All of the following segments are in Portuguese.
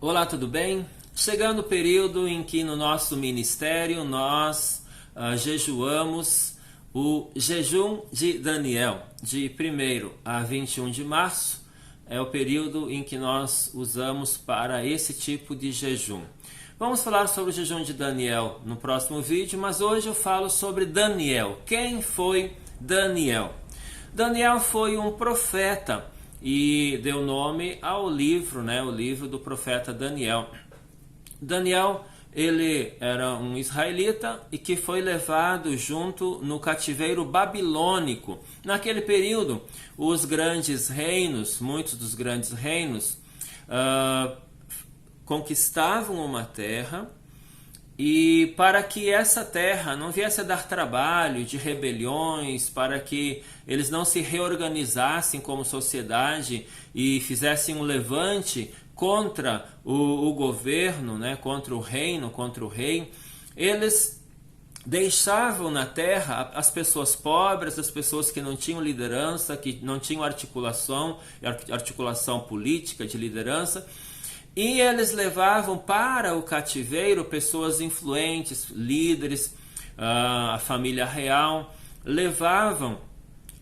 Olá, tudo bem? Chegando o período em que no nosso ministério nós jejuamos o jejum de Daniel, de 1º a 21 de março, é o período em que nós usamos para esse tipo de jejum. Vamos falar sobre o jejum de Daniel no próximo vídeo, mas hoje eu falo sobre Daniel. Quem foi Daniel? Daniel foi um profeta e deu nome ao livro, o livro do profeta Daniel. Daniel, ele era um israelita e que foi levado junto no cativeiro babilônico. Naquele período, os grandes reinos, muitos dos grandes reinos, conquistavam uma terra, e para que essa terra não viesse a dar trabalho de rebeliões, para que eles não se reorganizassem como sociedade e fizessem um levante contra o governo, contra o reino, contra o rei, eles deixavam na terra as pessoas pobres, as pessoas que não tinham liderança, que não tinham articulação política de liderança, e eles levavam para o cativeiro pessoas influentes, líderes, a família real, levavam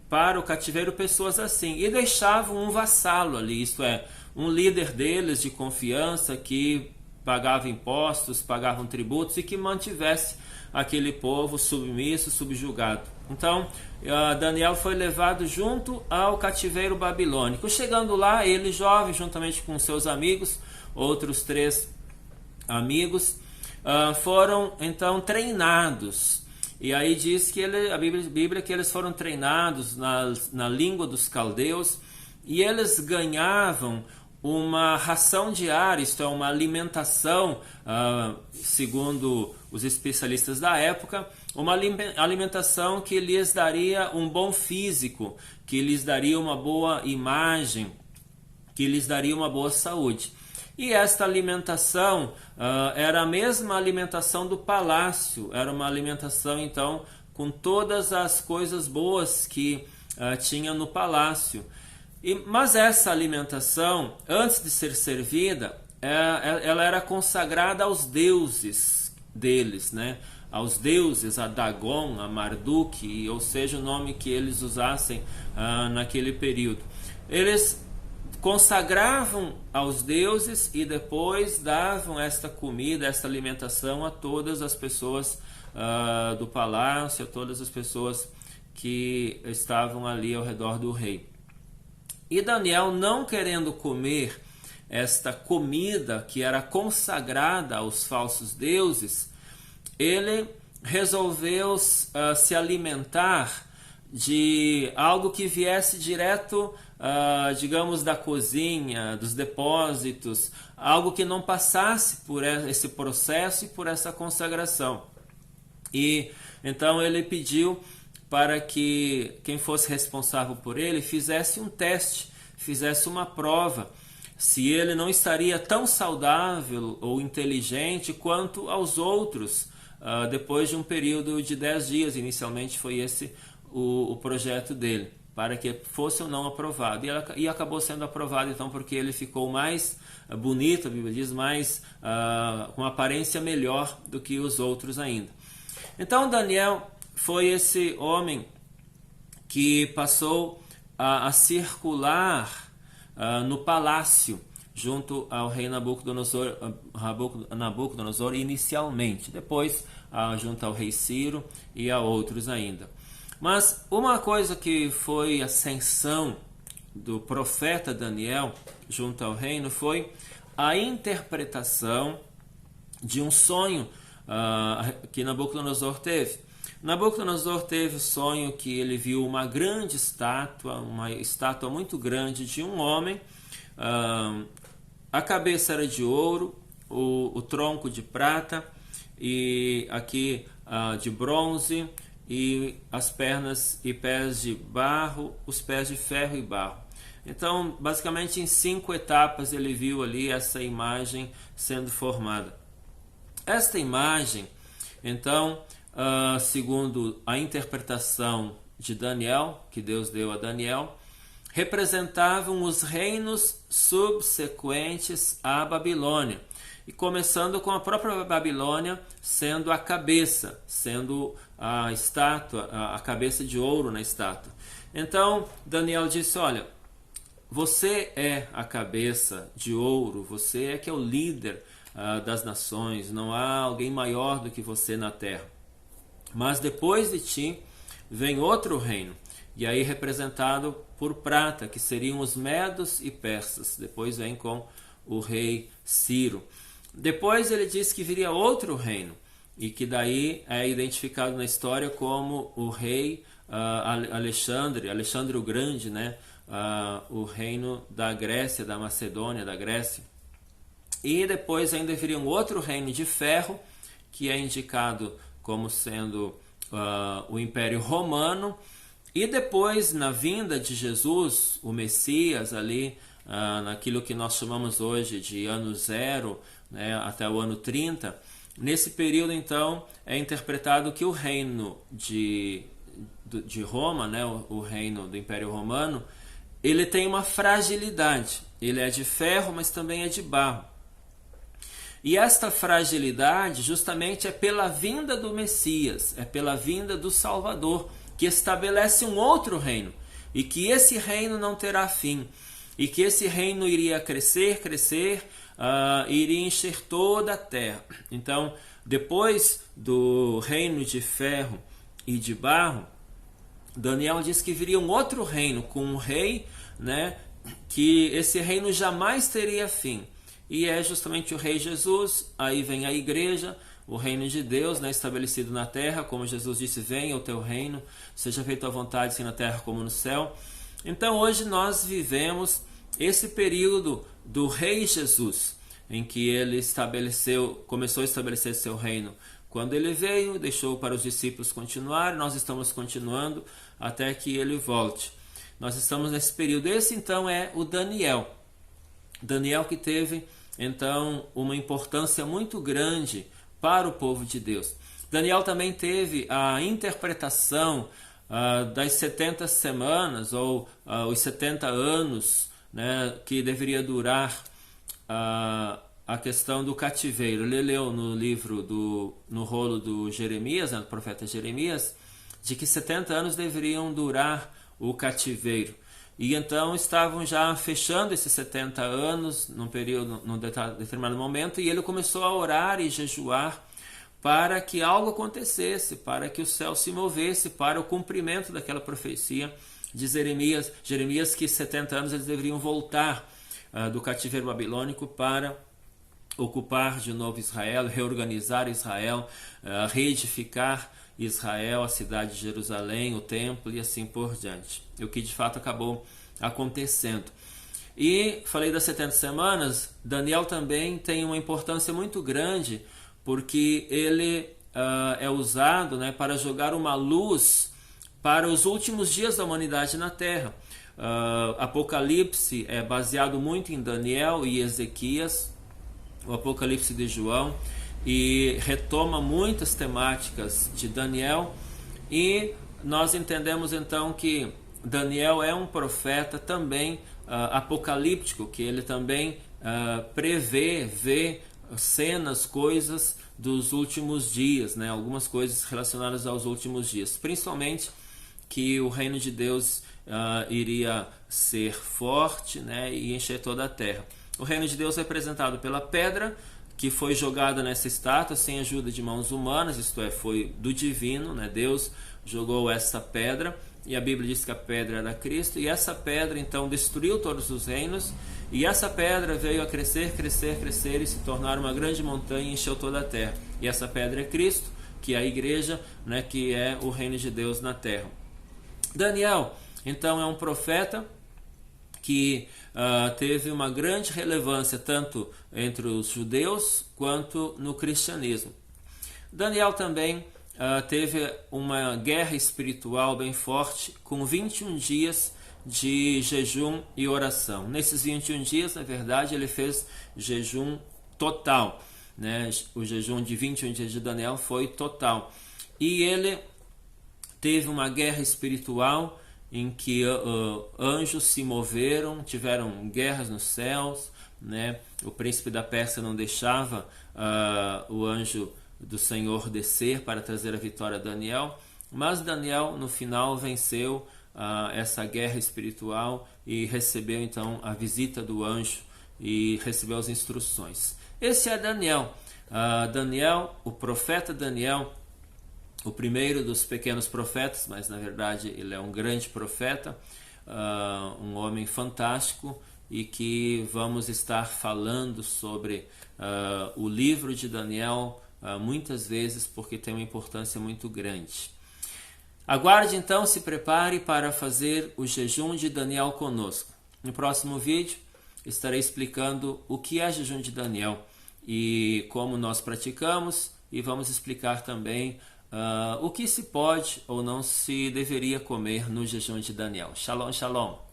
para o cativeiro pessoas assim, e deixavam um vassalo ali, isto é, um líder deles de confiança que pagava impostos, pagavam tributos e que mantivesse aquele povo submisso, subjugado. Então, Daniel foi levado junto ao cativeiro babilônico. Chegando lá, ele jovem, juntamente com seus amigos, outros 3 amigos, foram então treinados. E aí diz que a Bíblia que eles foram treinados na língua dos caldeus, e eles ganhavam uma ração diária, isto é, uma alimentação, segundo os especialistas da época, uma alimentação que lhes daria um bom físico, que lhes daria uma boa imagem, que lhes daria uma boa saúde. E esta alimentação era a mesma alimentação do palácio, era uma alimentação então com todas as coisas boas que tinha no palácio. Mas essa alimentação, antes de ser servida, ela era consagrada aos deuses deles, aos deuses, a Dagon, a Marduk, ou seja, o nome que eles usassem naquele período. Eles consagravam aos deuses e depois davam esta comida, esta alimentação a todas as pessoas do palácio, a todas as pessoas que estavam ali ao redor do rei. E Daniel, não querendo comer esta comida que era consagrada aos falsos deuses, ele resolveu se alimentar de algo que viesse direto, digamos, da cozinha, dos depósitos, algo que não passasse por esse processo e por essa consagração. E então ele pediu para que quem fosse responsável por ele fizesse um teste, fizesse uma prova, se ele não estaria tão saudável ou inteligente quanto aos outros, depois de um período de 10 dias, inicialmente foi esse o projeto dele, para que fosse ou não aprovado. E acabou sendo aprovado, então, porque ele ficou mais bonito, a Bíblia diz, com uma aparência melhor do que os outros ainda. Então Daniel foi esse homem que passou a circular no palácio junto ao rei Nabucodonosor inicialmente, depois junto ao rei Ciro e a outros ainda. Mas uma coisa que foi a ascensão do profeta Daniel junto ao reino foi a interpretação de um sonho que Nabucodonosor teve. Nabucodonosor teve o sonho que ele viu uma grande estátua, uma estátua muito grande de um homem. A cabeça era de ouro, o tronco de prata e aqui de bronze, e as pernas e pés de barro, os pés de ferro e barro. Então, basicamente em 5 etapas ele viu ali essa imagem sendo formada. Esta imagem, então, segundo a interpretação de Daniel, que Deus deu a Daniel, representavam os reinos subsequentes à Babilônia. E começando com a própria Babilônia sendo a cabeça, sendo a estátua, a cabeça de ouro na estátua. Então Daniel disse, olha, você é a cabeça de ouro, você é que é o líder das nações, não há alguém maior do que você na terra. Mas depois de ti vem outro reino, e aí representado por prata, que seriam os medos e persas. Depois vem com o rei Ciro. Depois ele diz que viria outro reino, e que daí é identificado na história como o rei Alexandre o Grande, né? O reino da Grécia, da Macedônia, da Grécia. E depois ainda viria um outro reino de ferro, que é indicado como sendo o Império Romano. E depois, na vinda de Jesus, o Messias ali, naquilo que nós chamamos hoje de ano zero, né, até o ano 30, nesse período então é interpretado que o reino de Roma, né, o reino do Império Romano, ele tem uma fragilidade. Ele é de ferro, mas também é de barro. E esta fragilidade justamente é pela vinda do Messias, é pela vinda do Salvador, que estabelece um outro reino, e que esse reino não terá fim, e que esse reino iria crescer, iria encher toda a terra. Então, depois do reino de ferro e de barro, Daniel diz que viria um outro reino com um rei, né, que esse reino jamais teria fim. E é justamente o rei Jesus. Aí vem a igreja, o reino de Deus, né, estabelecido na terra, como Jesus disse, venha o teu reino, seja feita a vontade assim na terra como no céu. Então hoje nós vivemos esse período do rei Jesus, em que ele começou a estabelecer seu reino. Quando ele veio, deixou para os discípulos continuar, nós estamos continuando até que ele volte. Nós estamos nesse período. Esse então é o Daniel. Daniel que teve então uma importância muito grande para o povo de Deus. Daniel também teve a interpretação das 70 semanas ou os 70 anos, né, que deveria durar a questão do cativeiro. Ele leu no livro, no rolo do Jeremias, né, do profeta Jeremias, de que 70 anos deveriam durar o cativeiro. E então estavam já fechando esses 70 anos num período, num determinado momento, e ele começou a orar e jejuar para que algo acontecesse, para que o céu se movesse, para o cumprimento daquela profecia de Jeremias, que 70 anos eles deveriam voltar do cativeiro babilônico para ocupar de novo Israel, reorganizar Israel, reedificar Israel, a cidade de Jerusalém, o templo e assim por diante. O que de fato acabou acontecendo. E falei das 70 semanas, Daniel também tem uma importância muito grande, porque ele é usado, né, para jogar uma luz para os últimos dias da humanidade na Terra. Apocalipse é baseado muito em Daniel e Ezequias, o Apocalipse de João, e retoma muitas temáticas de Daniel, e nós entendemos então que Daniel é um profeta também apocalíptico, que ele também vê cenas, coisas dos últimos dias, né? Algumas coisas relacionadas aos últimos dias, principalmente que o reino de Deus iria ser forte, né? E encher toda a terra. O reino de Deus é representado pela pedra que foi jogada nessa estátua sem ajuda de mãos humanas, isto é, foi do divino, né? Deus jogou essa pedra, e a Bíblia diz que a pedra era Cristo, e essa pedra então destruiu todos os reinos, e essa pedra veio a crescer e se tornar uma grande montanha e encheu toda a terra. E essa pedra é Cristo, que é a igreja, né? Que é o reino de Deus na terra. Daniel então é um profeta que teve uma grande relevância tanto entre os judeus quanto no cristianismo. Daniel também teve uma guerra espiritual bem forte, com 21 dias de jejum e oração. Nesses 21 dias, na verdade, ele fez jejum total, né? O jejum de 21 dias de Daniel foi total. E ele teve uma guerra espiritual, em que anjos se moveram, tiveram guerras nos céus, né? O príncipe da Pérsia não deixava o anjo do Senhor descer para trazer a vitória a Daniel, mas Daniel no final venceu essa guerra espiritual e recebeu então a visita do anjo e recebeu as instruções. Esse é Daniel. Daniel, o profeta Daniel, o primeiro dos pequenos profetas, mas na verdade ele é um grande profeta, um homem fantástico, e que vamos estar falando sobre o livro de Daniel muitas vezes, porque tem uma importância muito grande. Aguarde então, se prepare para fazer o jejum de Daniel conosco. No próximo vídeo estarei explicando o que é jejum de Daniel e como nós praticamos, e vamos explicar também o que se pode ou não se deveria comer no jejum de Daniel. Shalom, shalom!